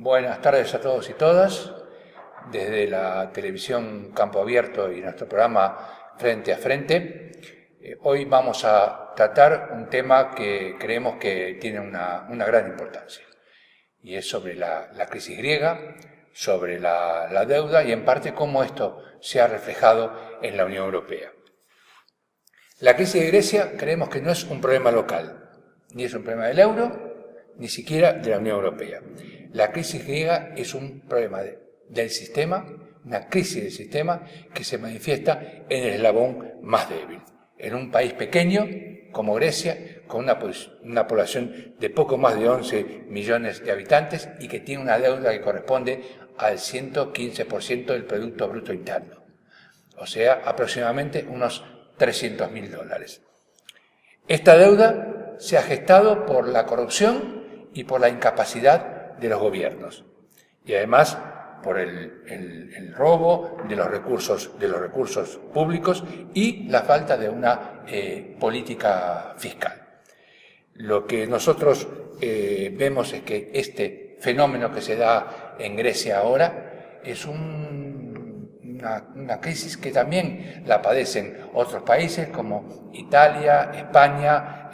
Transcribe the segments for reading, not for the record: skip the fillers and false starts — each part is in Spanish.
Buenas tardes a todos y todas. Desde la televisión Campo Abierto y nuestro programa Frente a Frente, hoy vamos a tratar un tema que creemos que tiene una gran importancia, y es sobre la crisis griega, sobre la deuda y en parte cómo esto se ha reflejado en la Unión Europea. La crisis de Grecia creemos que no es un problema local, ni es un problema del euro, ni siquiera de la Unión Europea. La crisis griega es un problema del sistema, una crisis del sistema que se manifiesta en el eslabón más débil. En un país pequeño como Grecia, con una población de poco más de 11 millones de habitantes y que tiene una deuda que corresponde al 115% del Producto Bruto Interno, o sea, aproximadamente unos $300.000. Esta deuda se ha gestado por la corrupción y por la incapacidad de los gobiernos, y además por el robo de los recursos públicos y la falta de una política fiscal. Lo que nosotros vemos es que este fenómeno que se da en Grecia ahora es una crisis que también la padecen otros países como Italia, España,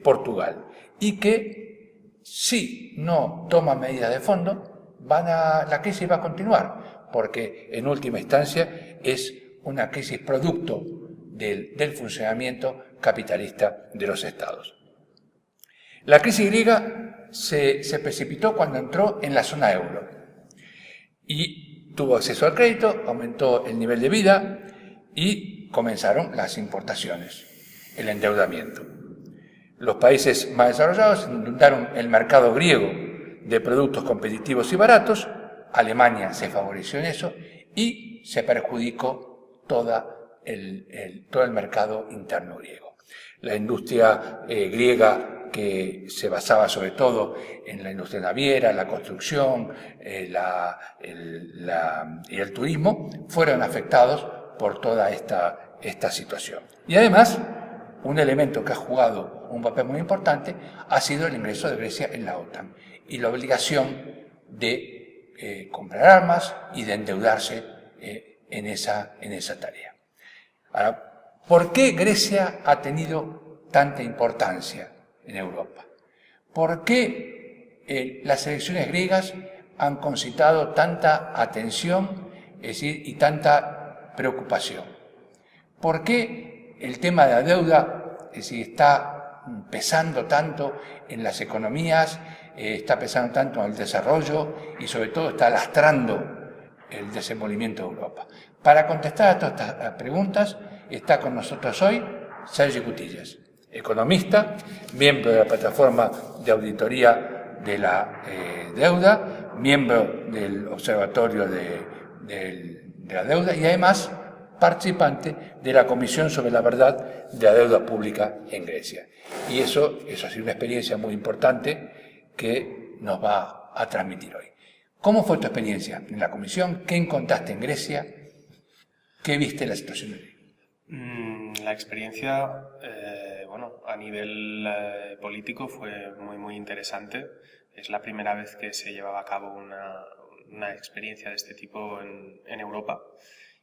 Portugal, y que si no toma medidas de fondo, la crisis va a continuar, porque en última instancia es una crisis producto del funcionamiento capitalista de los estados. La crisis griega se precipitó cuando entró en la zona euro y tuvo acceso al crédito, aumentó el nivel de vida y comenzaron las importaciones, el endeudamiento. Los países más desarrollados inundaron el mercado griego de productos competitivos y baratos. Alemania se favoreció en eso y se perjudicó todo el mercado interno griego. La industria griega, que se basaba sobre todo en la industria naviera, la construcción y el turismo, fueron afectados por toda esta situación. Y además, un elemento que ha jugado un papel muy importante ha sido el ingreso de Grecia en la OTAN y la obligación de comprar armas y de endeudarse en esa tarea. Ahora, ¿por qué Grecia ha tenido tanta importancia en Europa? ¿Por qué las elecciones griegas han concitado tanta atención, y tanta preocupación? ¿Por qué el tema de la deuda está pesando tanto en las economías, está pesando tanto en el desarrollo y sobre todo está lastrando el desenvolvimiento de Europa? Para contestar a todas estas preguntas está con nosotros hoy Sergi Cutillas, economista, miembro de la plataforma de auditoría de la deuda, miembro del Observatorio de la Deuda y además participante de la Comisión sobre la Verdad de la Deuda Pública en Grecia. Y eso ha sido una experiencia muy importante que nos va a transmitir hoy. ¿Cómo fue tu experiencia en la Comisión? ¿Qué encontraste en Grecia? ¿Qué viste en la situación de Grecia? La experiencia, a nivel político fue muy interesante. Es la primera vez que se llevaba a cabo una experiencia de este tipo en Europa.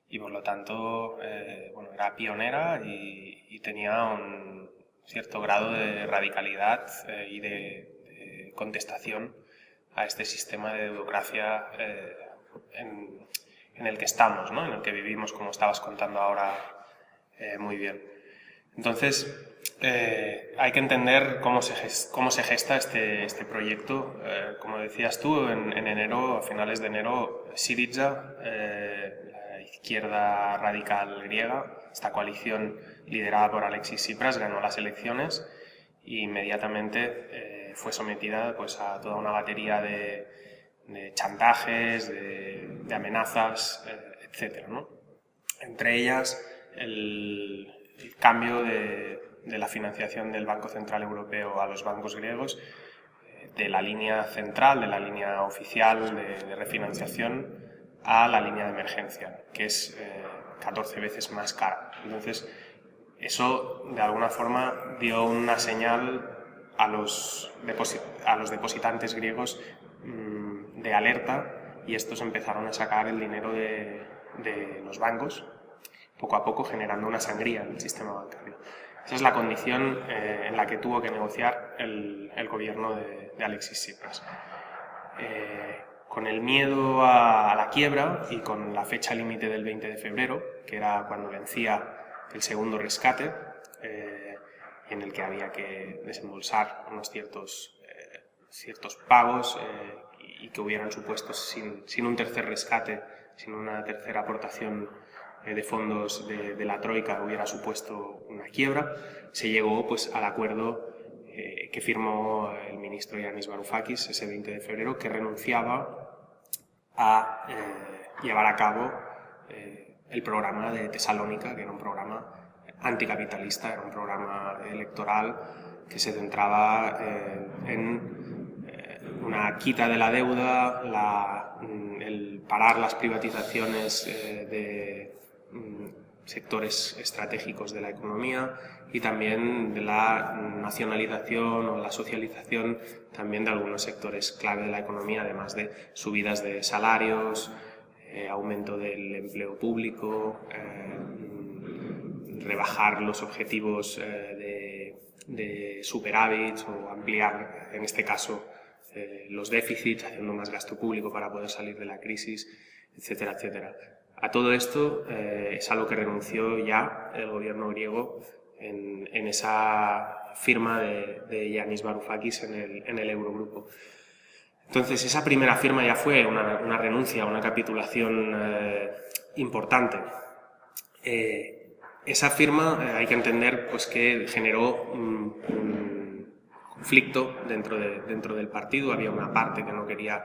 Y por lo tanto, era pionera y tenía un cierto grado de radicalidad y de contestación a este sistema de deutocracia en el que estamos, ¿no? En el que vivimos, como estabas contando ahora muy bien. Entonces, hay que entender cómo se gesta este proyecto. Como decías tú, en enero, a finales de enero, Syriza, izquierda radical griega, esta coalición liderada por Alexis Tsipras, ganó las elecciones e inmediatamente fue sometida a toda una batería de chantajes, de amenazas, etc., ¿no? Entre ellas el cambio de la financiación del Banco Central Europeo a los bancos griegos, de la línea central, de la línea oficial de refinanciación, a la línea de emergencia, que es 14 veces más cara. Entonces, eso de alguna forma dio una señal a los depositantes griegos de alerta, y estos empezaron a sacar el dinero de los bancos, poco a poco generando una sangría en el sistema bancario. Esa es la condición en la que tuvo que negociar el gobierno de Alexis Tsipras. Con el miedo a la quiebra y con la fecha límite del 20 de febrero, que era cuando vencía el segundo rescate, en el que había que desembolsar unos ciertos pagos y que hubieran supuesto, sin un tercer rescate, sin una tercera aportación de fondos de la Troika, hubiera supuesto una quiebra, se llegó pues al acuerdo que firmó el ministro Yanis Varoufakis ese 20 de febrero, que renunciaba a llevar a cabo el programa de Tesalónica, que era un programa anticapitalista, era un programa electoral que se centraba en una quita de la deuda, el parar las privatizaciones de sectores estratégicos de la economía y también de la nacionalización o la socialización también de algunos sectores clave de la economía, además de subidas de salarios, aumento del empleo público, rebajar los objetivos de superávit o ampliar, en este caso, los déficits, haciendo más gasto público para poder salir de la crisis, etcétera, etcétera. A todo esto es a lo que renunció ya el gobierno griego en esa firma de Yanis Varoufakis en el Eurogrupo. Entonces, esa primera firma ya fue una renuncia, una capitulación importante. Esa firma hay que entender pues, que generó un conflicto dentro del partido. Había una parte que no quería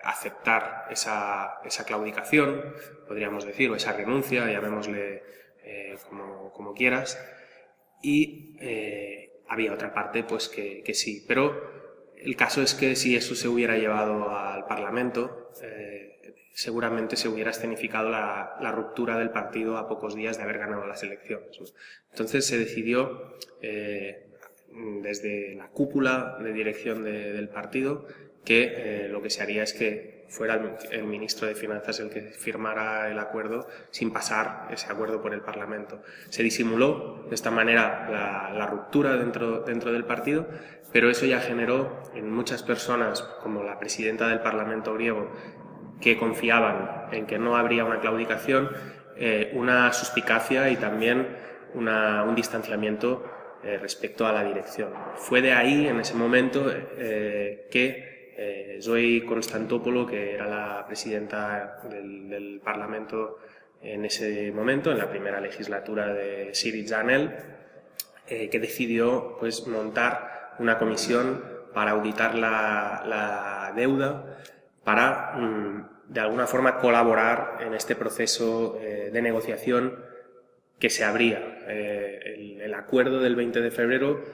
aceptar esa claudicación, podríamos decir, o esa renuncia, llamémosle como quieras, y había otra parte pues que sí. Pero el caso es que si eso se hubiera llevado al Parlamento, seguramente se hubiera escenificado la ruptura del partido a pocos días de haber ganado las elecciones, ¿no? Entonces se decidió desde la cúpula de dirección del partido que lo que se haría es que fuera el ministro de Finanzas el que firmara el acuerdo sin pasar ese acuerdo por el Parlamento. Se disimuló de esta manera la ruptura dentro del partido, pero eso ya generó en muchas personas, como la presidenta del Parlamento griego, que confiaban en que no habría una claudicación, una suspicacia y también un distanciamiento respecto a la dirección. Fue de ahí, en ese momento, que Zoe Konstantopoulou, que era la presidenta del Parlamento en ese momento, en la primera legislatura de Syriza-Anel, que decidió pues, montar una comisión para auditar la deuda, para de alguna forma colaborar en este proceso de negociación que se abría. El acuerdo del 20 de febrero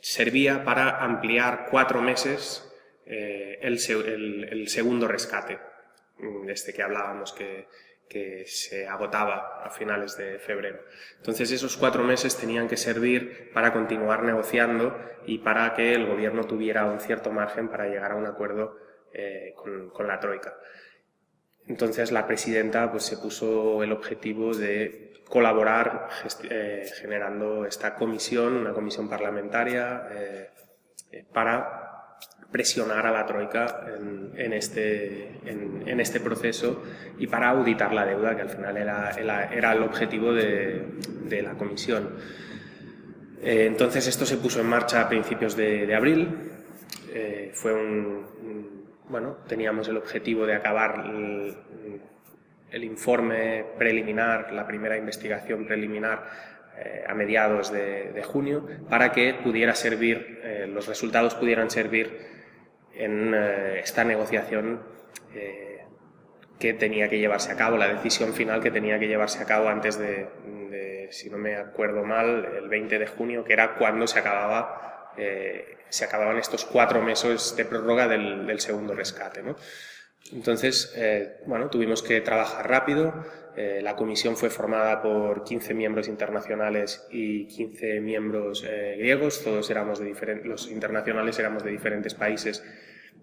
servía para ampliar 4 meses el segundo rescate, este que hablábamos que se agotaba a finales de febrero. Entonces esos 4 meses tenían que servir para continuar negociando y para que el gobierno tuviera un cierto margen para llegar a un acuerdo con la Troika. Entonces la presidenta pues, se puso el objetivo de colaborar generando esta comisión, una comisión parlamentaria, para presionar a la Troika en este proceso y para auditar la deuda, que al final era el objetivo de la comisión. Entonces esto se puso en marcha a principios de abril. Teníamos el objetivo de acabar el informe preliminar, la primera investigación preliminar, a mediados de junio, para que pudiera servir, los resultados pudieran servir en esta negociación que tenía que llevarse a cabo, la decisión final que tenía que llevarse a cabo antes de, si no me acuerdo mal, el 20 de junio, que era cuando se acababan estos 4 meses de prórroga del segundo rescate, ¿no? Entonces, tuvimos que trabajar rápido. La comisión fue formada por 15 miembros internacionales y 15 miembros griegos. Todos éramos los internacionales éramos de diferentes países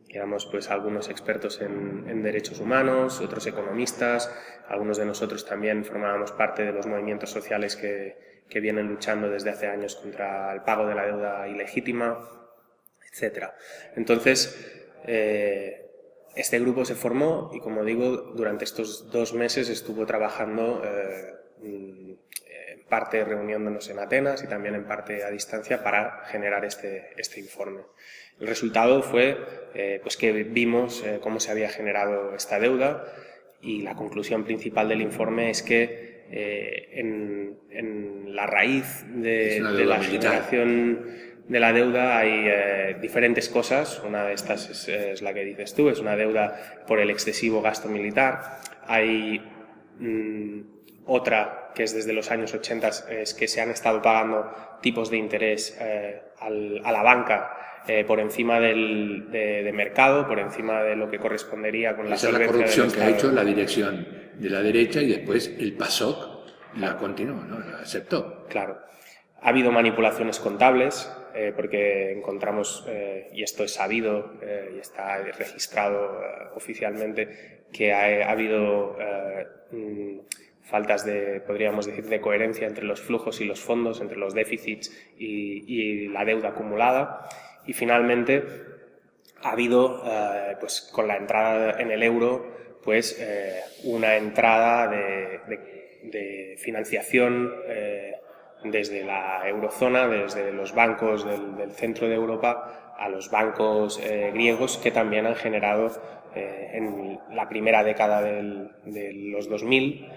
éramos pues algunos expertos en derechos humanos, otros economistas, algunos de nosotros también formábamos parte de los movimientos sociales que vienen luchando desde hace años contra el pago de la deuda ilegítima, etc. Entonces, este grupo se formó y, como digo, durante estos 2 meses estuvo trabajando en parte reuniéndonos en Atenas y también en parte a distancia para generar este informe. El resultado fue pues que vimos cómo se había generado esta deuda, y la conclusión principal del informe es que en la raíz de la generación de la deuda hay diferentes cosas. Una de estas es la que dices tú, es una deuda por el excesivo gasto militar. Hay otra que es desde los años 80, es que se han estado pagando tipos de interés a la banca por encima de mercado, por encima de lo que correspondería con la solvencia. Esa es la corrupción que ha hecho la dirección de la derecha, y después el PASOK la continuó, ¿no? La aceptó. Claro. Ha habido manipulaciones contables, porque encontramos, y esto es sabido y está registrado oficialmente, que ha habido faltas podríamos decir, de coherencia entre los flujos y los fondos, entre los déficits y la deuda acumulada. Y finalmente ha habido, pues con la entrada en el euro, pues una entrada de financiación desde la eurozona, desde los bancos del centro de Europa a los bancos griegos, que también han generado en la primera década de los 2000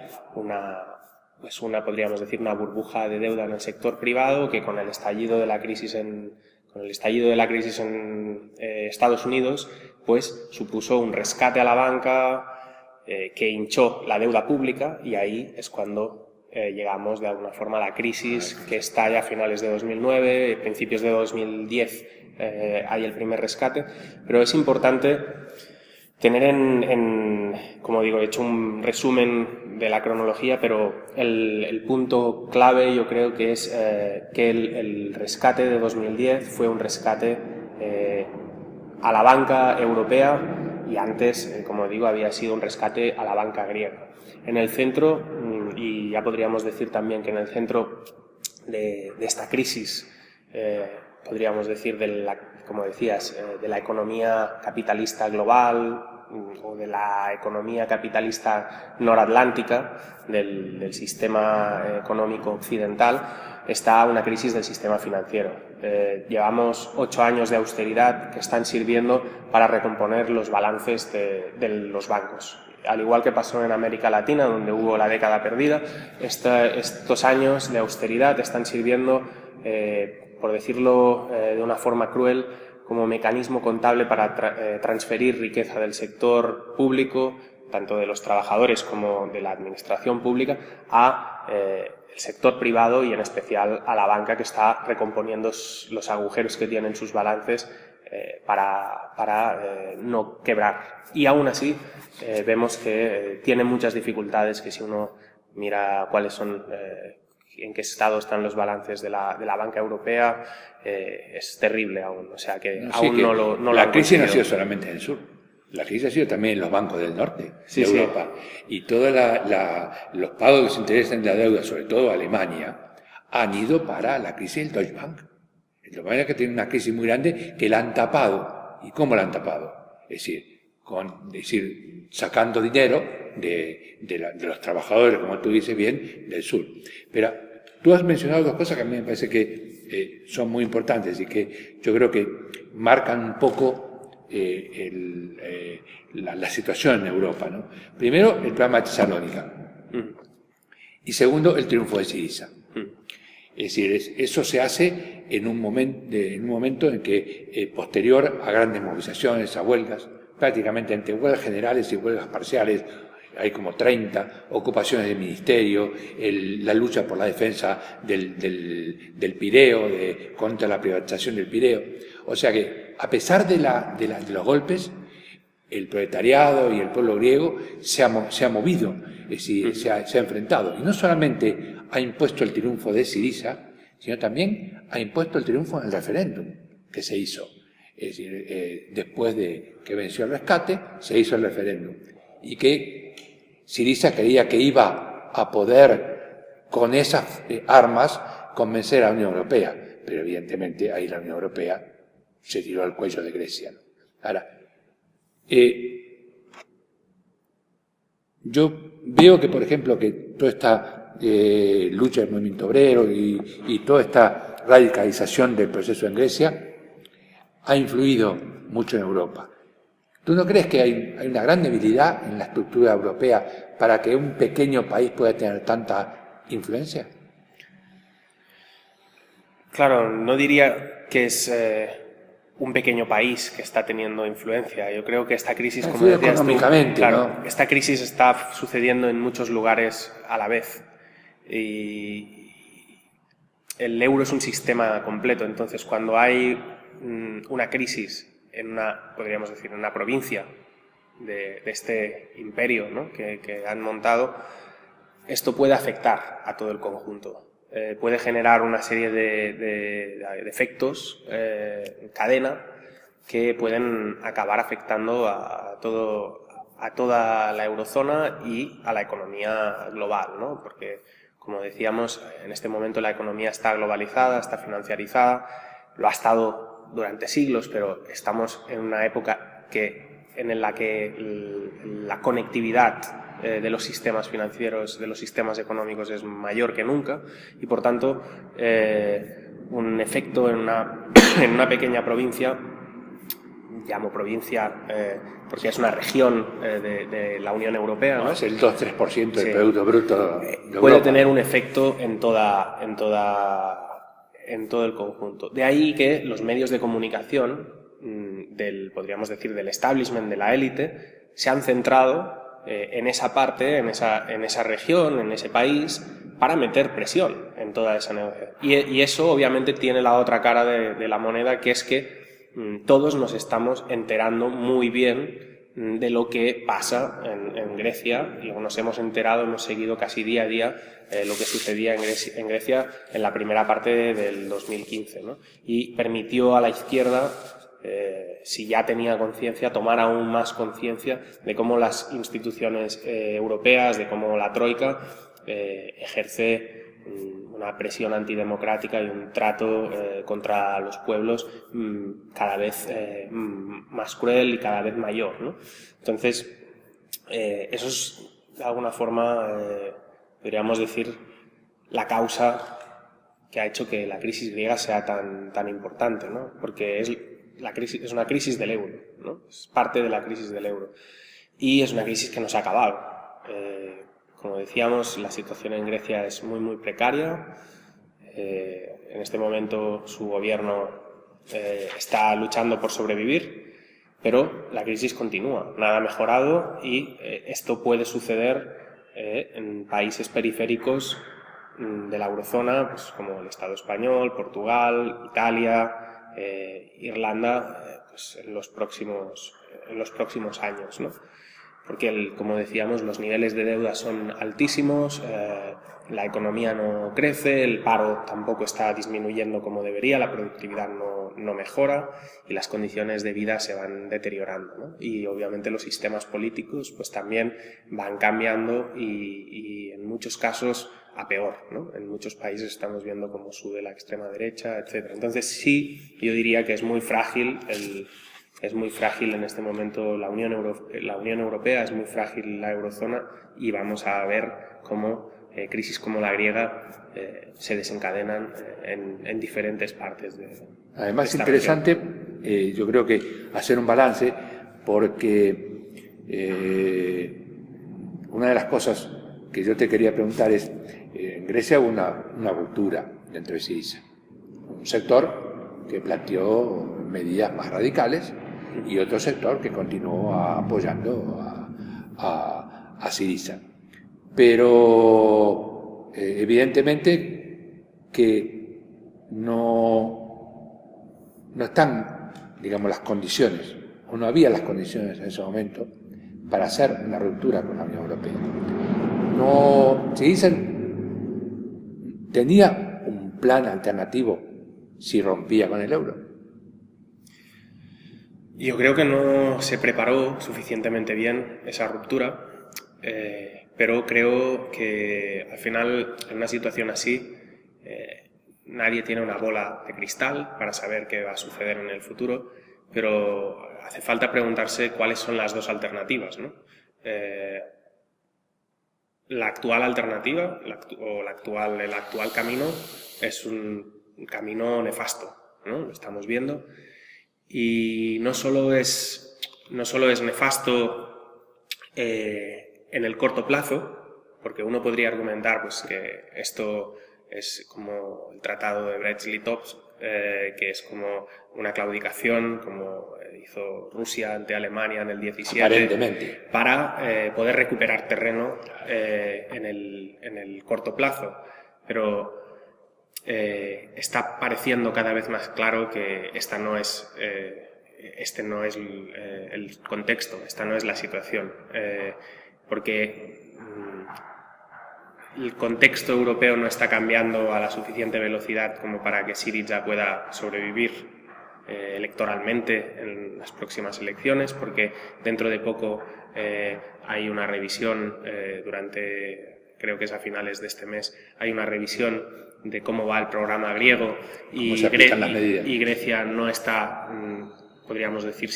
podríamos decir, una burbuja de deuda en el sector privado, que con el estallido de la crisis en Estados Unidos, pues supuso un rescate a la banca que hinchó la deuda pública, y ahí es cuando llegamos de alguna forma a la crisis que estalla a finales de 2009, principios de 2010 hay el primer rescate. Pero es importante tener como digo, he hecho un resumen de la cronología, pero el punto clave yo creo que es que el rescate de 2010 fue un rescate a la banca europea, y antes, como digo, había sido un rescate a la banca griega. En el centro, y ya podríamos decir también que en el centro de esta crisis, podríamos decir, como decías, de la economía capitalista global, o de la economía capitalista noratlántica, del sistema económico occidental, está una crisis del sistema financiero. Llevamos 8 años de austeridad que están sirviendo para recomponer los balances de los bancos. Al igual que pasó en América Latina, donde hubo la década perdida, estos años de austeridad están sirviendo, por decirlo de una forma cruel, como mecanismo contable para transferir riqueza del sector público, tanto de los trabajadores como de la administración pública, a el sector privado, y en especial a la banca, que está recomponiendo los agujeros que tienen sus balances para no quebrar. Y aún así vemos que tiene muchas dificultades, que si uno mira cuáles son, en qué estado están los balances de la banca europea, es terrible aún. O sea que no lo la crisis no ha sido solamente en el sur. La crisis ha sido también en los bancos del norte de Europa. Y todos los pagos que se interesan de la deuda, sobre todo Alemania, han ido para la crisis del Deutsche Bank. El Deutsche Bank, que tiene una crisis muy grande, que la han tapado. ¿Y cómo la han tapado? Es decir, sacando dinero de los trabajadores, como tú dices bien, del sur. Pero tú has mencionado 2 cosas que a mí me parece que son muy importantes y que yo creo que marcan un poco la situación en Europa, ¿no? Primero, el programa de Tesalónica. Y segundo, el triunfo de Syriza. Es decir, eso se hace en un momento en que, posterior a grandes movilizaciones, a huelgas, prácticamente entre huelgas generales y huelgas parciales, hay como 30 ocupaciones del ministerio, la lucha por la defensa del Pireo, contra la privatización del Pireo. O sea que, a pesar de los golpes, el proletariado y el pueblo griego se ha movido, es decir, se ha enfrentado. Y no solamente ha impuesto el triunfo de Syriza, sino también ha impuesto el triunfo en el referéndum que se hizo. Es Es decir, después de que venció el rescate, se hizo el referéndum. Y que Syriza creía que iba a poder, con esas armas, convencer a la Unión Europea. Pero evidentemente ahí la Unión Europea se tiró al cuello de Grecia, ¿no? Ahora, yo veo que, por ejemplo, que toda esta lucha del movimiento obrero y toda esta radicalización del proceso en Grecia ha influido mucho en Europa. ¿Tú no crees que hay una gran debilidad en la estructura europea para que un pequeño país pueda tener tanta influencia? Claro, no diría que es un pequeño país que está teniendo influencia. Yo creo que esta crisis, como decías tú, claro, ¿no? Esta crisis está sucediendo en muchos lugares a la vez. Y el euro es un sistema completo. Entonces, cuando hay una crisis en podríamos decir, en una provincia de este imperio, ¿no?, que han montado, esto puede afectar a todo el conjunto. Puede generar una serie de efectos en cadena que pueden acabar afectando a toda la eurozona y a la economía global, ¿no? Porque, como decíamos, en este momento la economía está globalizada, está financiarizada, lo ha estado durante siglos, pero estamos en una época en la que la conectividad de los sistemas financieros, de los sistemas económicos es mayor que nunca y, por tanto, un efecto en una pequeña provincia, llamo provincia porque es una región de la Unión Europea, ¿no? Es el 2-3% del Producto Bruto de Europa. Puede tener un efecto en todo el conjunto. De ahí que los medios de comunicación podríamos decir, del establishment, de la élite, se han centrado en esa parte, en esa región, en ese país, para meter presión en toda esa negociación. Y eso obviamente tiene la otra cara de la moneda, que es que todos nos estamos enterando muy bien de lo que pasa en Grecia, y nos hemos enterado, hemos seguido casi día a día lo que sucedía en Grecia en la primera parte del 2015, ¿no? Y permitió a la izquierda, si ya tenía conciencia, tomar aún más conciencia de cómo las instituciones europeas, de cómo la Troika ejerce una presión antidemocrática y un trato contra los pueblos cada vez más cruel y cada vez mayor, ¿no? Entonces, eso es, de alguna forma, podríamos decir, la causa que ha hecho que la crisis griega sea tan importante, ¿no? Porque es una crisis del euro, ¿no? Es parte de la crisis del euro. Y es una crisis que no se ha acabado. Como decíamos, la situación en Grecia es muy precaria. En este momento su gobierno está luchando por sobrevivir, pero la crisis continúa, nada ha mejorado, y esto puede suceder en países periféricos de la eurozona, pues, como el Estado español, Portugal, Italia, Irlanda, pues en los próximos años, ¿no? Porque, como decíamos, los niveles de deuda son altísimos, la economía no crece, el paro tampoco está disminuyendo como debería, la productividad no mejora y las condiciones de vida se van deteriorando, ¿no? Y obviamente los sistemas políticos pues también van cambiando y en muchos casos a peor, ¿no? En muchos países estamos viendo cómo sube la extrema derecha, etc. Entonces sí, yo diría que es muy frágil en este momento la Unión Europea, es muy frágil la eurozona, y vamos a ver cómo crisis como la griega se desencadenan en diferentes partes de Además, es interesante, yo creo que hacer un balance, porque una de las cosas que yo te quería preguntar es, en Grecia hubo una ruptura dentro de Syriza, un sector que planteó medidas más radicales y otro sector que continuó apoyando a Syriza. Pero evidentemente que no están, digamos, las condiciones, o no había las condiciones en ese momento para hacer una ruptura con la Unión Europea. Syriza tenía un plan alternativo si rompía con el euro. Yo creo que no se preparó suficientemente bien esa ruptura, pero creo que al final, en una situación así, nadie tiene una bola de cristal para saber qué va a suceder en el futuro, pero hace falta preguntarse cuáles son las dos alternativas, ¿no? La actual alternativa, el actual camino, es un camino nefasto, ¿no? Lo estamos viendo. Y no solo es nefasto en el corto plazo, porque uno podría argumentar pues, que esto es como el tratado de Brest-Litovsk, que es como una claudicación, como hizo Rusia ante Alemania en el 17, aparentemente, para poder recuperar terreno en el corto plazo. Pero está pareciendo cada vez más claro que este no es el contexto, esta no es la situación, porque el contexto europeo no está cambiando a la suficiente velocidad como para que Syriza pueda sobrevivir electoralmente en las próximas elecciones, porque dentro de poco hay una revisión creo que es a finales de este mes, hay una revisión de cómo va el programa griego y Grecia no está, podríamos decir,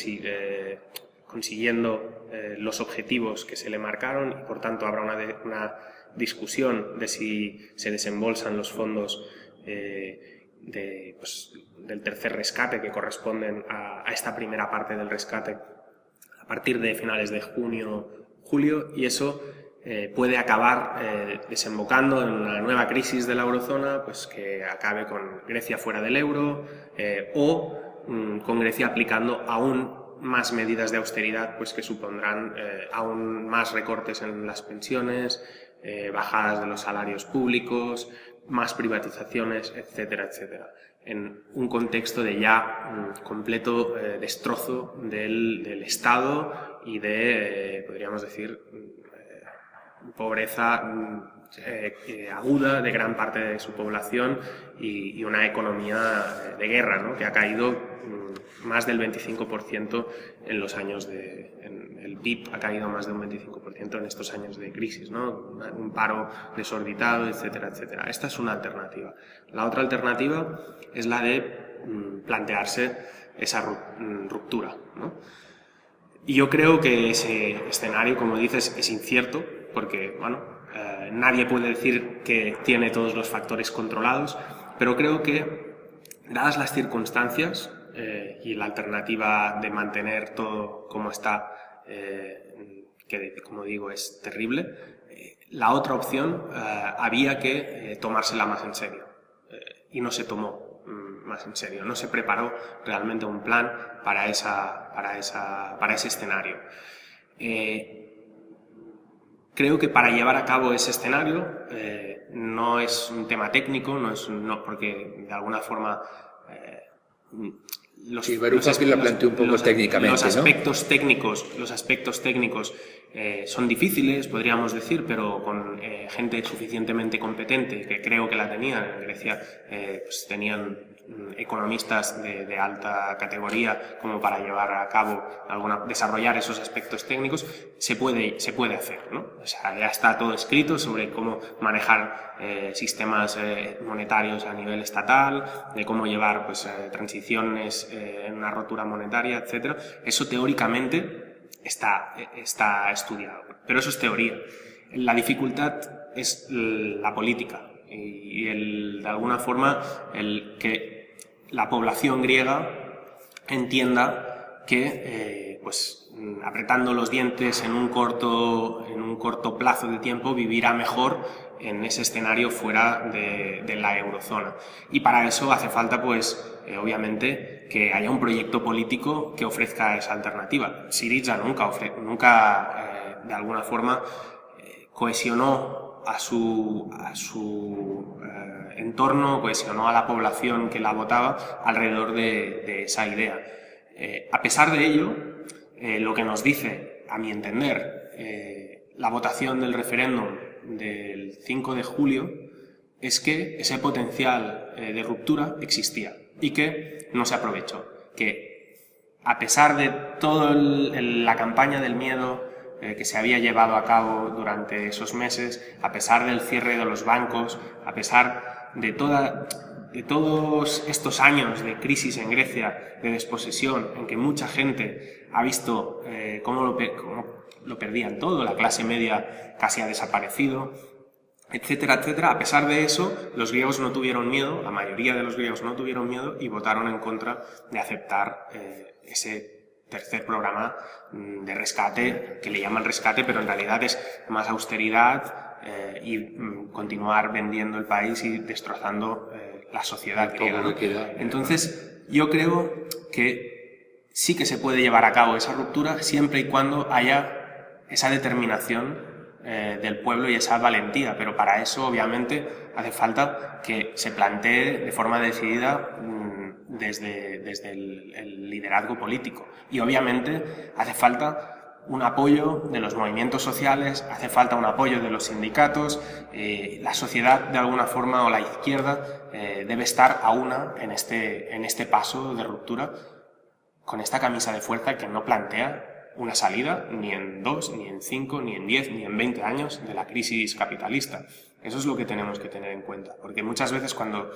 consiguiendo los objetivos que se le marcaron, y por tanto habrá una discusión de si se desembolsan los fondos del tercer rescate que corresponden a esta primera parte del rescate a partir de finales de junio, julio, y eso puede acabar desembocando en una nueva crisis de la eurozona, pues que acabe con Grecia fuera del euro o con Grecia aplicando aún más medidas de austeridad, pues que supondrán aún más recortes en las pensiones, bajadas de los salarios públicos, más privatizaciones, etcétera, etcétera, en un contexto de ya completo destrozo del Estado y de, podríamos decir, pobreza aguda de gran parte de su población y una economía de guerra, ¿no? Que ha caído más del 25% en los años el PIB ha caído más de un 25% en estos años de crisis, ¿no? Un paro desorbitado, etcétera, etcétera. Esta es una alternativa. La otra alternativa es la de plantearse esa ruptura, ¿no? Y yo creo que ese escenario, como dices, es incierto, porque, bueno, nadie puede decir que tiene todos los factores controlados, pero creo que, dadas las circunstancias y la alternativa de mantener todo como está, que, como digo, es terrible, la otra opción había que tomársela más en serio, y no se tomó más en serio, no se preparó realmente un plan para ese escenario. Creo que para llevar a cabo ese escenario no es un tema técnico, porque de alguna forma los aspectos técnicos son difíciles, podríamos decir, pero con gente suficientemente competente, que creo que la tenían en Grecia, pues tenían economistas de alta categoría como para llevar a cabo desarrollar esos aspectos técnicos, se puede hacer, ¿no? O sea, ya está todo escrito sobre cómo manejar sistemas monetarios a nivel estatal, de cómo llevar pues transiciones en una rotura monetaria, etcétera. Eso teóricamente está estudiado, pero eso es teoría. La dificultad es la política y de alguna forma el que la población griega entienda que pues apretando los dientes en un corto plazo de tiempo vivirá mejor en ese escenario fuera de la eurozona. Y para eso hace falta, pues, obviamente, que haya un proyecto político que ofrezca esa alternativa. Syriza nunca de alguna forma, cohesionó a su entorno, cohesionó a la población que la votaba alrededor de esa idea. A pesar de ello, lo que nos dice, a mi entender, la votación del referéndum del 5 de julio es que ese potencial de ruptura existía y que no se aprovechó, que a pesar de toda la campaña del miedo que se había llevado a cabo durante esos meses, a pesar del cierre de los bancos, a pesar de todos estos años de crisis en Grecia, de desposesión, en que mucha gente ha visto cómo lo perdían todo, la clase media casi ha desaparecido, etcétera, etcétera. A pesar de eso, los griegos no tuvieron miedo, la mayoría de los griegos no tuvieron miedo y votaron en contra de aceptar ese tercer programa de rescate, que le llaman rescate, pero en realidad es más austeridad y continuar vendiendo el país y destrozando la sociedad griega, ¿no? Entonces, yo creo que sí que se puede llevar a cabo esa ruptura siempre y cuando haya esa determinación del pueblo y esa valentía, pero para eso obviamente hace falta que se plantee de forma decidida desde el liderazgo político, y obviamente hace falta un apoyo de los movimientos sociales, hace falta un apoyo de los sindicatos, la sociedad de alguna forma, o la izquierda debe estar a una en este paso de ruptura, con esta camisa de fuerza que no plantea una salida ni en 2, ni en 5, ni en 10, ni en 20 años de la crisis capitalista. Eso es lo que tenemos que tener en cuenta, porque muchas veces cuando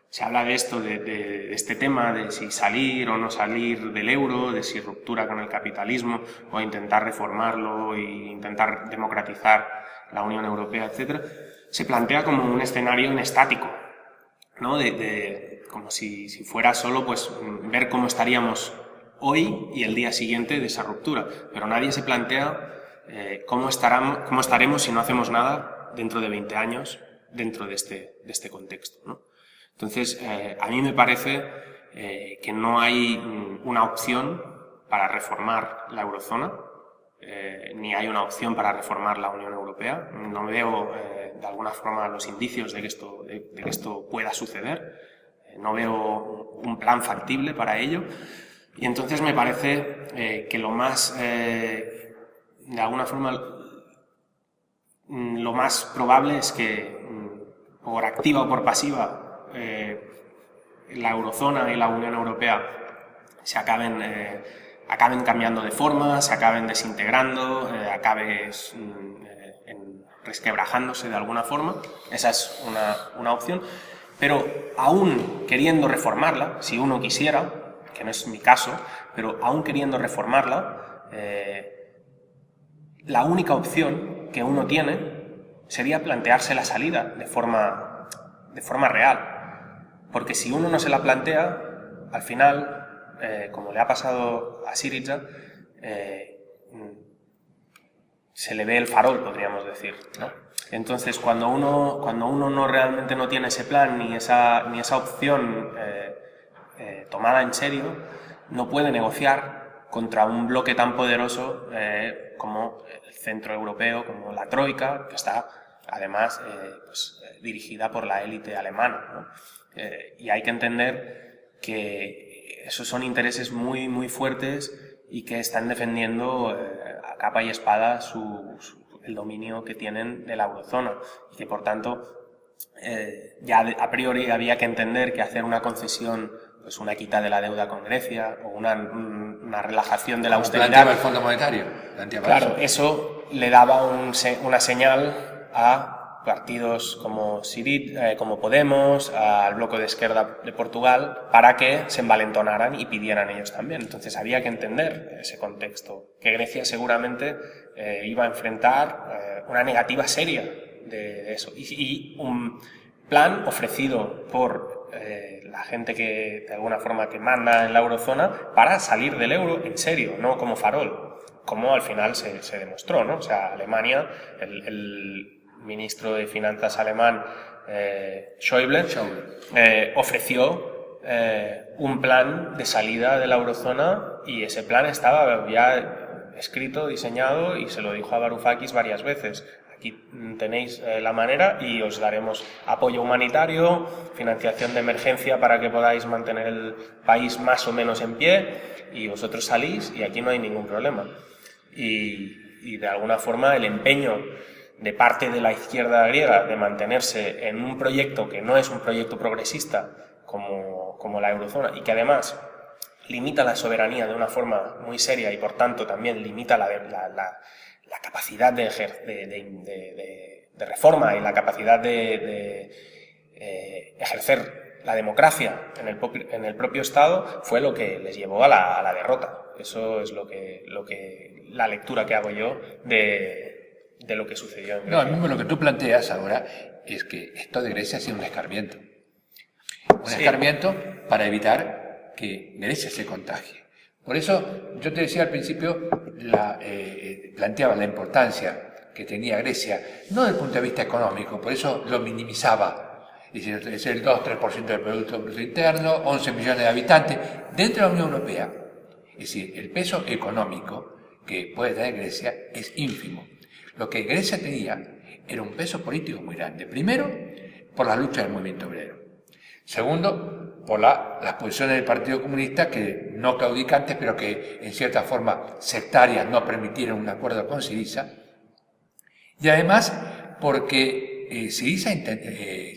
se habla de esto, de este tema, de si salir o no salir del euro, de si ruptura con el capitalismo o intentar reformarlo e intentar democratizar la Unión Europea, etc., se plantea como un escenario en estático, ¿no? Como si fuera solo pues ver cómo estaríamos hoy y el día siguiente de esa ruptura, pero nadie se plantea cómo estaremos si no hacemos nada dentro de 20 años dentro de este contexto, ¿no? Entonces, a mí me parece que no hay una opción para reformar la eurozona, ni hay una opción para reformar la Unión Europea. No veo de alguna forma los indicios de que esto pueda suceder. No veo un plan factible para ello. Y entonces me parece que lo más, de alguna forma, lo más probable es que, por activa o por pasiva, la eurozona y la Unión Europea se acaben cambiando de forma, se acaben desintegrando, acabe resquebrajándose de alguna forma. Esa es una opción. Pero aún queriendo reformarla, si uno quisiera, que no es mi caso, pero aún queriendo reformarla, la única opción que uno tiene sería plantearse la salida de forma real. Porque si uno no se la plantea, al final, como le ha pasado a Syriza, se le ve el farol, podríamos decir, ¿no? Entonces, cuando uno no realmente no tiene ese plan ni esa opción tomada en serio, no puede negociar contra un bloque tan poderoso como el Centro Europeo, como la Troika, que está además dirigida por la élite alemana, ¿no? Y hay que entender que esos son intereses muy, muy fuertes y que están defendiendo a capa y espada el dominio que tienen de la eurozona, y que por tanto ya a priori había que entender que hacer una concesión, pues una quita de la deuda con Grecia o una relajación de la austeridad. Planteaba el Fondo Monetario. Claro, eso le daba una señal a partidos como como Podemos, al Bloco de Esquerda de Portugal, para que se envalentonaran y pidieran ellos también. Entonces había que entender ese contexto, que Grecia seguramente iba a enfrentar una negativa seria de eso, y un plan ofrecido por la gente que de alguna forma que manda en la eurozona para salir del euro en serio, no como farol, como al final se demostró, ¿no? O sea, Alemania, el ministro de Finanzas alemán, Schäuble, ofreció un plan de salida de la eurozona, y ese plan estaba ya escrito, diseñado, y se lo dijo a Varoufakis varias veces. Aquí tenéis la manera y os daremos apoyo humanitario, financiación de emergencia para que podáis mantener el país más o menos en pie, y vosotros salís y aquí no hay ningún problema. Y de alguna forma el empeño de parte de la izquierda griega de mantenerse en un proyecto que no es un proyecto progresista como la eurozona, y que además limita la soberanía de una forma muy seria y por tanto también limita la capacidad de reforma y la capacidad de ejercer la democracia en el propio Estado, fue lo que les llevó a la derrota. Eso es la lectura que hago yo de lo que sucedió en Grecia. No, mismo lo que tú planteas ahora es que esto de Grecia ha sido un escarmiento. Un escarmiento para evitar que Grecia se contagie. Por eso yo te decía al principio, planteaba la importancia que tenía Grecia, no desde el punto de vista económico, por eso lo minimizaba. Es el 2-3% del Producto Bruto Interno, 11 millones de habitantes, dentro de la Unión Europea. Es decir, el peso económico que puede tener Grecia es ínfimo. Lo que Grecia tenía era un peso político muy grande. Primero, por la lucha del movimiento obrero. Segundo, por las posiciones del Partido Comunista, que no claudicantes, pero que en cierta forma sectarias no permitieron un acuerdo con Syriza. Y además, porque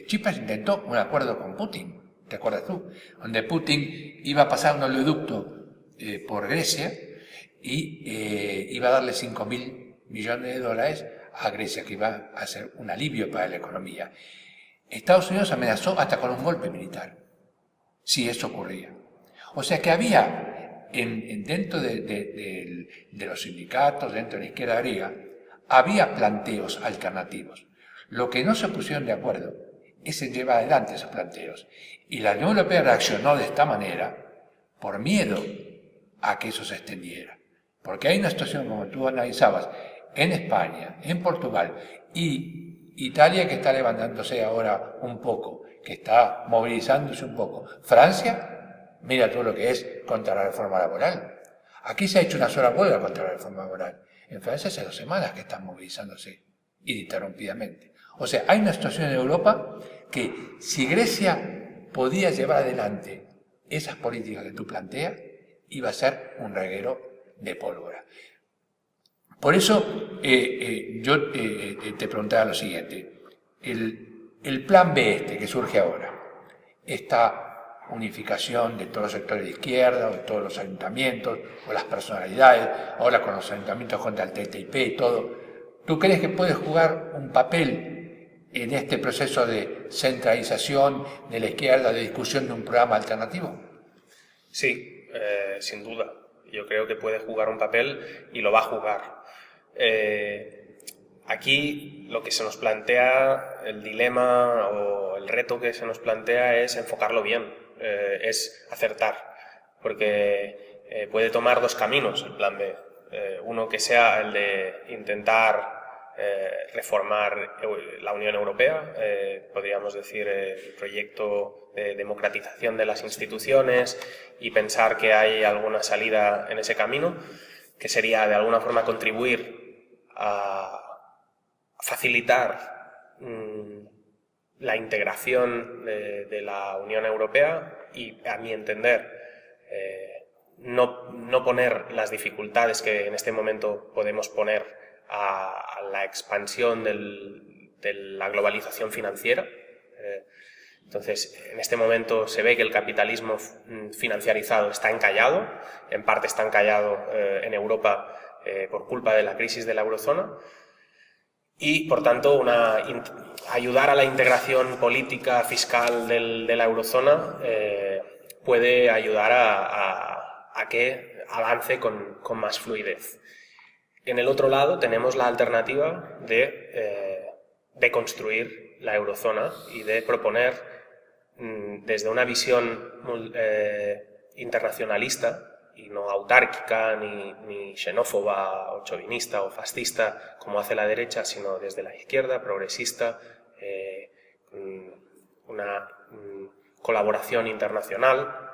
Tsipras intentó un acuerdo con Putin, ¿te acuerdas tú? Donde Putin iba a pasar un oleoducto por Grecia y iba a darle 5.000 millones de dólares a Grecia, que iba a ser un alivio para la economía. Estados Unidos amenazó hasta con un golpe militar, si eso ocurría. O sea que había, dentro de los sindicatos, dentro de la izquierda griega, había planteos alternativos. Lo que no se pusieron de acuerdo es en llevar adelante esos planteos. Y la Unión Europea reaccionó de esta manera por miedo a que eso se extendiera. Porque hay una situación, como tú analizabas, en España, en Portugal y Italia, que está levantándose ahora un poco, que está movilizándose un poco. Francia, mira tú lo que es contra la reforma laboral. Aquí se ha hecho una sola huelga contra la reforma laboral. En Francia hace 2 semanas que están movilizándose ininterrumpidamente. O sea, hay una situación en Europa que si Grecia podía llevar adelante esas políticas que tú planteas, iba a ser un reguero de pólvora. Por eso yo te preguntaba lo siguiente. El plan B que surge ahora, esta unificación de todos los sectores de izquierda, o de todos los ayuntamientos, o las personalidades, ahora con los ayuntamientos contra el TTIP y todo, ¿tú crees que puede jugar un papel en este proceso de centralización de la izquierda, de discusión de un programa alternativo? Sí, sin duda. Yo creo que puede jugar un papel y lo va a jugar. Aquí lo que se nos plantea, el dilema o el reto que se nos plantea es enfocarlo bien, es acertar, porque puede tomar 2 caminos el plan B. Uno que sea el de intentar reformar la Unión Europea, podríamos decir el proyecto de democratización de las instituciones y pensar que hay alguna salida en ese camino, que sería de alguna forma contribuir a facilitar la integración de la Unión Europea y, a mi entender, no poner las dificultades que en este momento podemos poner a la expansión de la globalización financiera. Entonces, en este momento se ve que el capitalismo financiarizado está encallado, en parte está encallado en Europa por culpa de la crisis de la eurozona, y por tanto ayudar a la integración política fiscal de la eurozona puede ayudar a que avance con más fluidez. En el otro lado tenemos la alternativa de construir la eurozona y de proponer desde una visión internacionalista y no autárquica, ni xenófoba o chauvinista o fascista como hace la derecha, sino desde la izquierda, progresista, una colaboración internacional.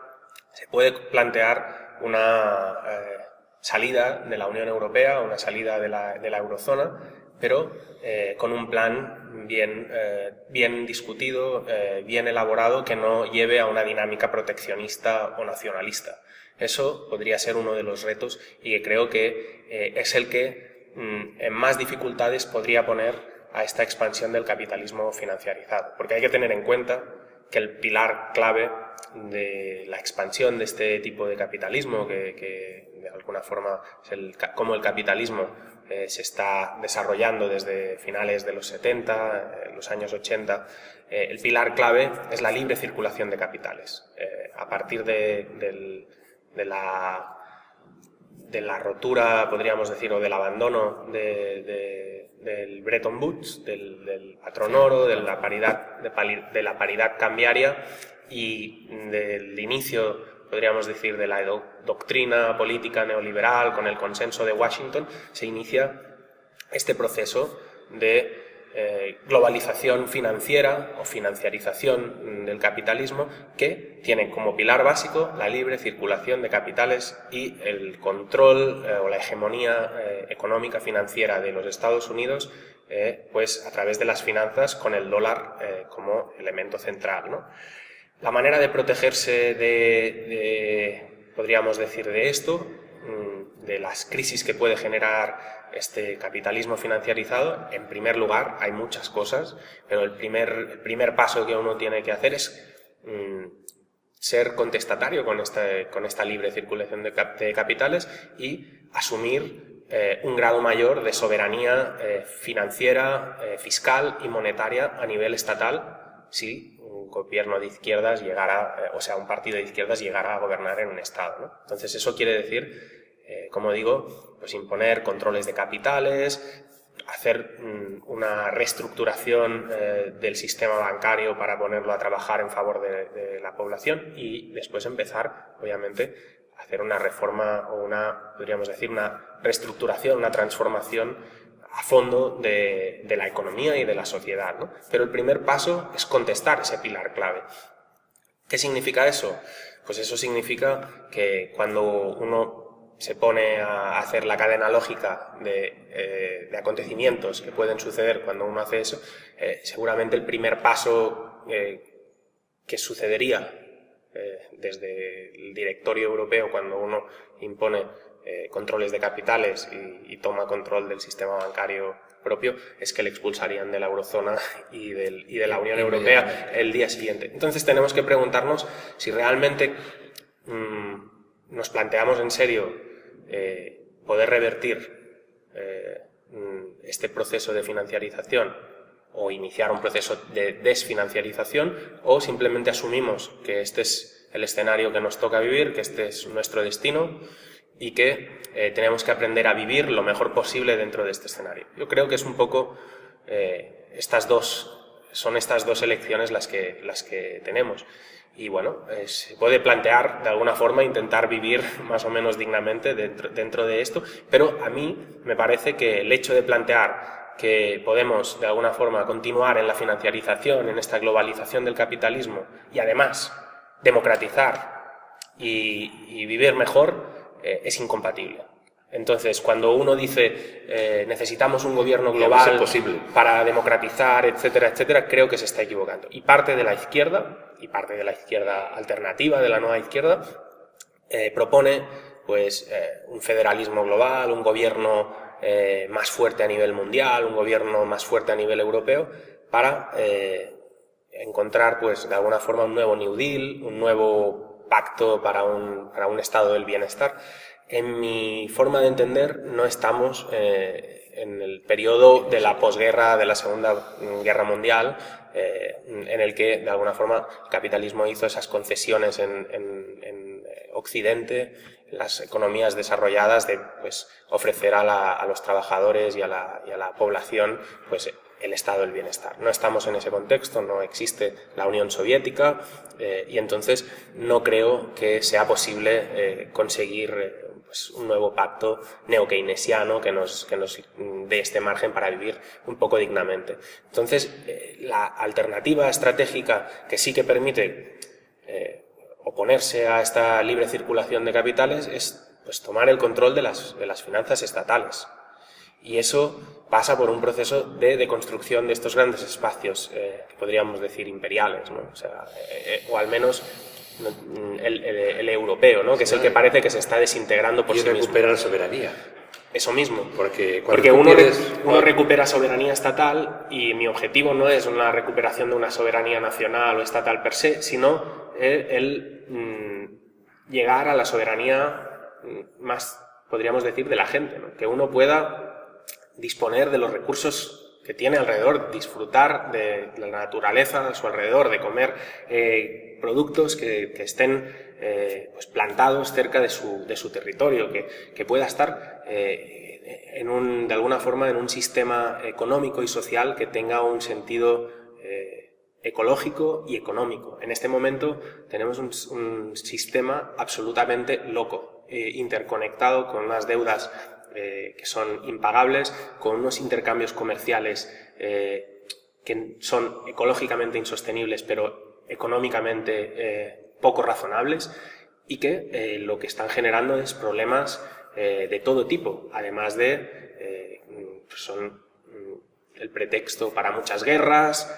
Se puede plantear una salida de la Unión Europea, una salida de la eurozona, pero con un plan bien discutido, bien elaborado, que no lleve a una dinámica proteccionista o nacionalista. Eso podría ser uno de los retos y que creo que es el que en más dificultades podría poner a esta expansión del capitalismo financiarizado. Porque hay que tener en cuenta que el pilar clave de la expansión de este tipo de capitalismo, que de alguna forma es cómo el capitalismo se está desarrollando desde finales de los 70, los años 80, el pilar clave es la libre circulación de capitales. A partir de la rotura, podríamos decir, o del abandono del Bretton Woods, del patrón oro, de la paridad cambiaria y del inicio, podríamos decir, de la doctrina política neoliberal con el consenso de Washington, se inicia este proceso de globalización financiera o financiarización del capitalismo, que tiene como pilar básico la libre circulación de capitales y el control o la hegemonía económica financiera de los Estados Unidos, pues a través de las finanzas, con el dólar como elemento central, ¿no? La manera de protegerse podríamos decir, de esto, de las crisis que puede generar este capitalismo financiarizado, en primer lugar, hay muchas cosas, pero el primer paso que uno tiene que hacer es ser contestatario con esta libre circulación de capitales y asumir un grado mayor de soberanía financiera, fiscal y monetaria a nivel estatal, si un gobierno de izquierdas un partido de izquierdas llegara a gobernar en un estado, ¿no? Entonces eso quiere decir, como digo, pues imponer controles de capitales, hacer una reestructuración del sistema bancario para ponerlo a trabajar en favor de la población y después empezar, obviamente, a hacer una reforma o podríamos decir, una reestructuración, una transformación a fondo de la economía y de la sociedad, ¿no? Pero el primer paso es contestar ese pilar clave. ¿Qué significa eso? Pues eso significa que cuando uno se pone a hacer la cadena lógica de acontecimientos que pueden suceder cuando uno hace eso, seguramente el primer paso que sucedería desde el directorio europeo, cuando uno impone controles de capitales y toma control del sistema bancario propio, es que le expulsarían de la eurozona y de la Unión Europea el día siguiente. Entonces tenemos que preguntarnos si realmente nos planteamos en serio poder revertir este proceso de financiarización o iniciar un proceso de desfinanciarización, o simplemente asumimos que este es el escenario que nos toca vivir, que este es nuestro destino y que tenemos que aprender a vivir lo mejor posible dentro de este escenario. Yo creo que es un poco estas dos elecciones las que tenemos. Y bueno, se puede plantear de alguna forma intentar vivir más o menos dignamente dentro de esto, pero a mí me parece que el hecho de plantear que podemos de alguna forma continuar en la financiarización, en esta globalización del capitalismo y además democratizar y vivir mejor es incompatible. Entonces, cuando uno dice necesitamos un gobierno global para democratizar, etcétera, etcétera, creo que se está equivocando. Y parte de la izquierda alternativa, de la nueva izquierda, propone pues un federalismo global, un gobierno más fuerte a nivel mundial, un gobierno más fuerte a nivel europeo, para encontrar pues de alguna forma un nuevo New Deal, un nuevo pacto para un estado del bienestar. En mi forma de entender, no estamos en el periodo de la posguerra, de la Segunda Guerra Mundial, en el que, de alguna forma, el capitalismo hizo esas concesiones en Occidente, en las economías desarrolladas, de pues, ofrecer a los trabajadores y a la población pues, el estado del bienestar. No estamos en ese contexto, no existe la Unión Soviética, y entonces no creo que sea posible conseguir pues un nuevo pacto neokeynesiano que nos dé este margen para vivir un poco dignamente. Entonces, la alternativa estratégica que sí que permite oponerse a esta libre circulación de capitales es pues, tomar el control de las finanzas estatales. Y eso pasa por un proceso de deconstrucción de estos grandes espacios, que podríamos decir imperiales, ¿no? O al menos el europeo, ¿no? Que es el que parece que se está desintegrando por sí mismo. Y recuperar la soberanía. eso mismo. Porque uno recupera soberanía estatal y mi objetivo no es una recuperación de una soberanía nacional o estatal per se, sino el llegar a la soberanía más, podríamos decir, de la gente, ¿no? Que uno pueda disponer de los recursos que tiene alrededor, disfrutar de la naturaleza a su alrededor, de comer productos que estén pues plantados cerca de su territorio, que pueda estar de alguna forma en un sistema económico y social que tenga un sentido ecológico y económico. En este momento tenemos un sistema absolutamente loco, interconectado, con unas deudas que son impagables, con unos intercambios comerciales que son ecológicamente insostenibles, pero económicamente poco razonables, y que lo que están generando es problemas de todo tipo, además de son el pretexto para muchas guerras,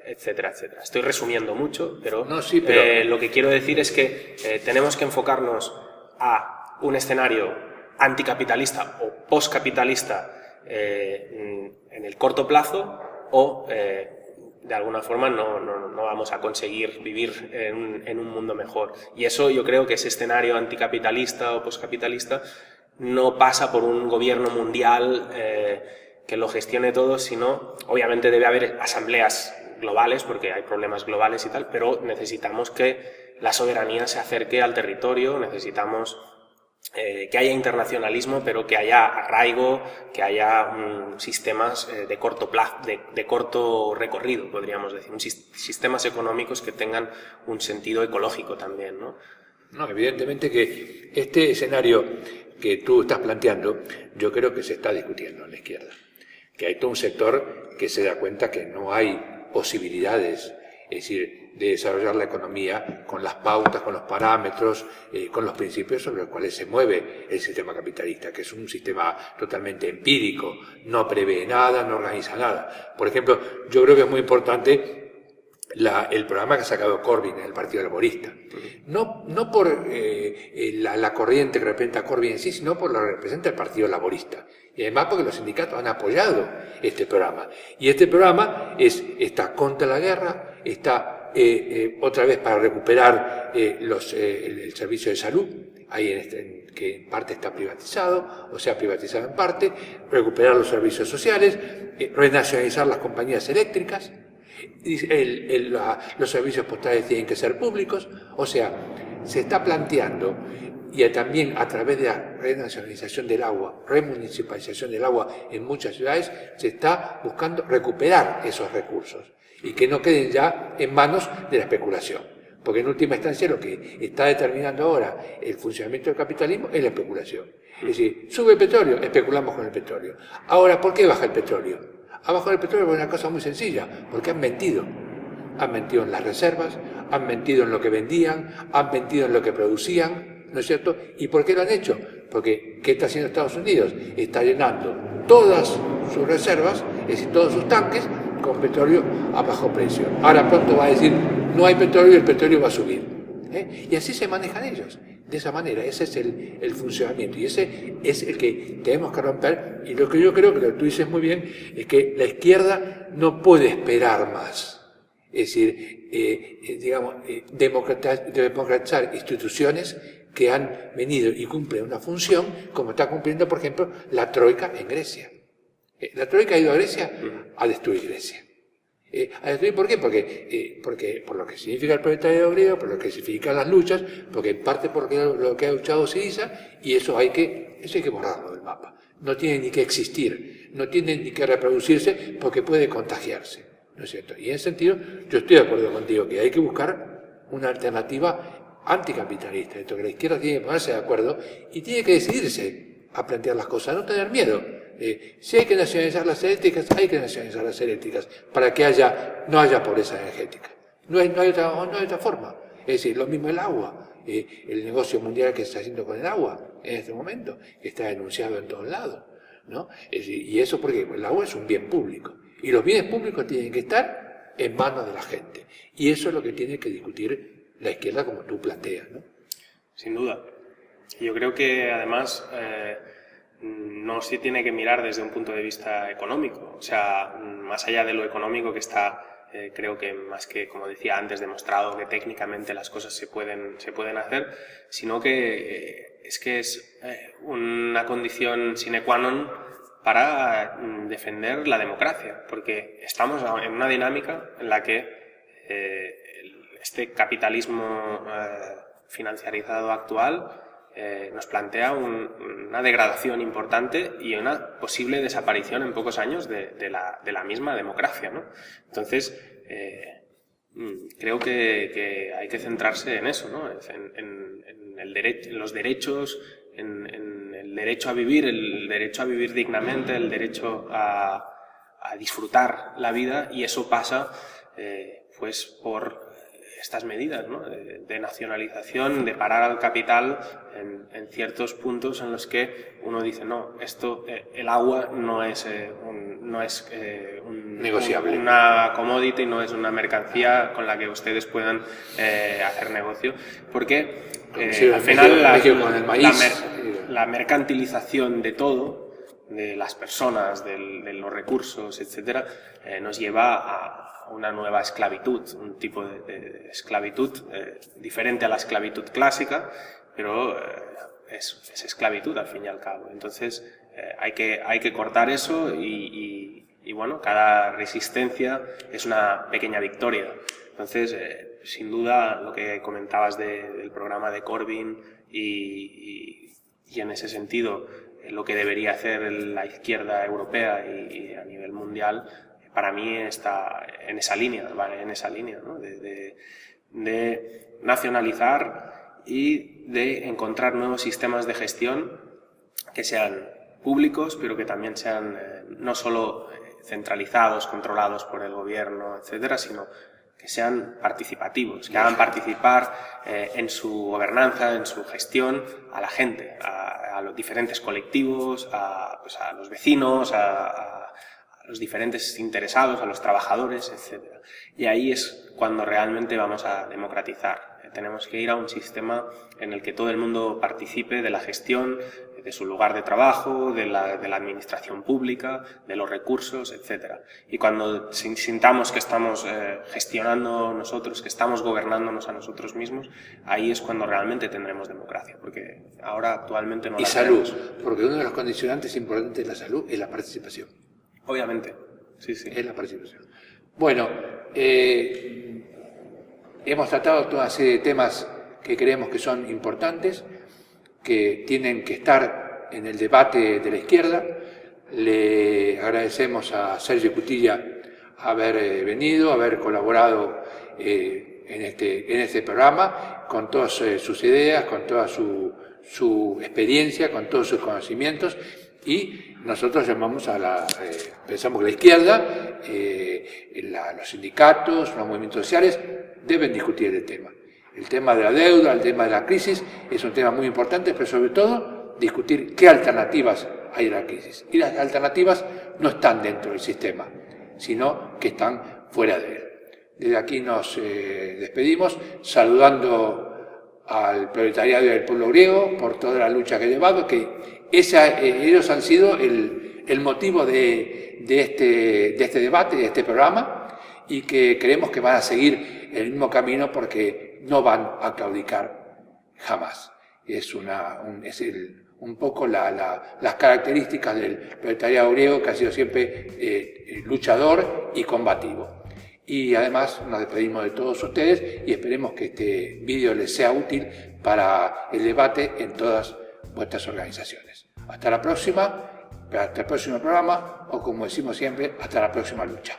etcétera, etcétera. Estoy resumiendo mucho, pero, lo que quiero decir es que tenemos que enfocarnos a un escenario anticapitalista o postcapitalista en el corto plazo, o de alguna forma no vamos a conseguir vivir en un mundo mejor. Y eso, yo creo que ese escenario anticapitalista o postcapitalista no pasa por un gobierno mundial que lo gestione todo, sino obviamente debe haber asambleas globales porque hay problemas globales y tal, pero necesitamos que la soberanía se acerque al territorio, necesitamos que haya internacionalismo, pero que haya arraigo, que haya sistemas de corto plazo, de corto recorrido, podríamos decir, sistemas económicos que tengan un sentido ecológico también, ¿no? No, evidentemente que este escenario que tú estás planteando, yo creo que se está discutiendo en la izquierda, que hay todo un sector que se da cuenta que no hay posibilidades, es decir, de desarrollar la economía con las pautas, con los parámetros, con los principios sobre los cuales se mueve el sistema capitalista, que es un sistema totalmente empírico, no prevé nada, no organiza nada. Por ejemplo, yo creo que es muy importante el programa que ha sacado Corbyn en el Partido Laborista. No por la corriente que representa a Corbyn en sí, sino por lo que representa el Partido Laborista. Y además porque los sindicatos han apoyado este programa. Y este programa está contra la guerra, está otra vez para recuperar el servicio de salud, ahí que en parte está privatizado, o sea, privatizado en parte, recuperar los servicios sociales, renacionalizar las compañías eléctricas, los servicios postales tienen que ser públicos, o sea, se está planteando, y también a través de la renacionalización del agua, remunicipalización del agua en muchas ciudades, se está buscando recuperar esos recursos y que no queden ya en manos de la especulación. Porque en última instancia lo que está determinando ahora el funcionamiento del capitalismo es la especulación. Es decir, sube el petróleo, especulamos con el petróleo. Ahora, ¿por qué baja el petróleo? Ha bajado el petróleo por una cosa muy sencilla, porque han mentido. Han mentido en las reservas, han mentido en lo que vendían, han mentido en lo que producían, ¿no es cierto? ¿Y por qué lo han hecho? Porque, ¿qué está haciendo Estados Unidos? Está llenando todas sus reservas, es decir, todos sus tanques, con petróleo a bajo precio. Ahora pronto va a decir, no hay petróleo y el petróleo va a subir. Y así se manejan ellos, de esa manera. Ese es el funcionamiento y ese es el que tenemos que romper. Y lo que yo creo que lo que tú dices muy bien es que la izquierda no puede esperar más. Es decir, democratizar instituciones que han venido y cumplen una función, como está cumpliendo, por ejemplo, la Troika en Grecia. La Troika ha ido a Grecia a destruir Grecia. ¿A destruir por qué? Porque por lo que significa el proletariado griego, por lo que significan las luchas, porque en parte por lo que ha luchado Syriza, y eso hay que borrarlo del mapa. No tiene ni que existir, no tiene ni que reproducirse porque puede contagiarse, ¿no es cierto? Y en ese sentido, yo estoy de acuerdo contigo que hay que buscar una alternativa anticapitalista, esto que la izquierda tiene que ponerse de acuerdo y tiene que decidirse a plantear las cosas, no tener miedo. Si hay que nacionalizar las eléctricas, hay que nacionalizar las eléctricas para que no haya pobreza energética. No hay otra forma. Es decir, lo mismo el agua. El negocio mundial que se está haciendo con el agua en este momento, que está denunciado en todos lados, ¿no? Es decir, ¿y eso por qué? Pues el agua es un bien público. Y los bienes públicos tienen que estar en manos de la gente. Y eso es lo que tiene que discutir la izquierda como tú planteas, ¿no? Sin duda. Yo creo que además no se tiene que mirar desde un punto de vista económico. O sea, más allá de lo económico que está, creo que más que, como decía antes, demostrado que técnicamente las cosas se pueden hacer, sino que es una condición sine qua non para defender la democracia, porque estamos en una dinámica en la que este capitalismo financiarizado actual nos plantea una degradación importante y una posible desaparición en pocos años de la misma democracia, ¿no? Entonces, creo que hay que centrarse en eso, ¿no? En los derechos, en el derecho a vivir dignamente, el derecho a disfrutar la vida, y eso pasa pues por estas medidas, ¿no? de nacionalización, de parar al capital en ciertos puntos en los que uno dice no, el agua no es negociable, una commodity, no es una mercancía con la que ustedes puedan hacer negocio, porque al final la mercantilización de todo, de las personas, de los recursos, etcétera, nos lleva a una nueva esclavitud, un tipo de esclavitud diferente a la esclavitud clásica, pero es esclavitud al fin y al cabo. Entonces hay que cortar eso y bueno, cada resistencia es una pequeña victoria. Entonces, sin duda, lo que comentabas del programa de Corbyn y en ese sentido lo que debería hacer la izquierda europea y a nivel mundial, para mí está en esa línea, ¿vale? En esa línea, ¿no? de nacionalizar y de encontrar nuevos sistemas de gestión que sean públicos, pero que también sean no solo centralizados, controlados por el gobierno, etcétera, sino que sean participativos, que hagan participar en su gobernanza, en su gestión, a la gente, a los diferentes colectivos, a los vecinos, a los diferentes interesados, a los trabajadores, etc. Y ahí es cuando realmente vamos a democratizar. Tenemos que ir a un sistema en el que todo el mundo participe de la gestión, de su lugar de trabajo, de la administración pública, de los recursos, etc. Y cuando sintamos que estamos gestionando nosotros, que estamos gobernándonos a nosotros mismos, ahí es cuando realmente tendremos democracia, porque ahora actualmente no la tenemos. Y salud, porque uno de los condicionantes importantes de la salud es la participación. Obviamente, sí. Es la participación. Bueno, hemos tratado toda una serie de temas que creemos que son importantes, que tienen que estar en el debate de la izquierda. Le agradecemos a Sergio Cutilla haber venido, haber colaborado en este programa, con todas sus ideas, con toda su experiencia, con todos sus conocimientos. Y nosotros pensamos que la izquierda, los sindicatos, los movimientos sociales deben discutir el tema. El tema de la deuda, el tema de la crisis es un tema muy importante, pero sobre todo discutir qué alternativas hay a la crisis. Y las alternativas no están dentro del sistema, sino que están fuera de él. Desde aquí nos despedimos saludando al proletariado del pueblo griego por toda la lucha que ha llevado, que ellos han sido el motivo de este debate, de este programa, y que creemos que van a seguir el mismo camino porque no van a claudicar jamás. Es un poco las características del proletariado griego, que ha sido siempre luchador y combativo. Y además nos despedimos de todos ustedes y esperemos que este vídeo les sea útil para el debate en todas vuestras organizaciones. Hasta la próxima, hasta el próximo programa, o como decimos siempre, hasta la próxima lucha.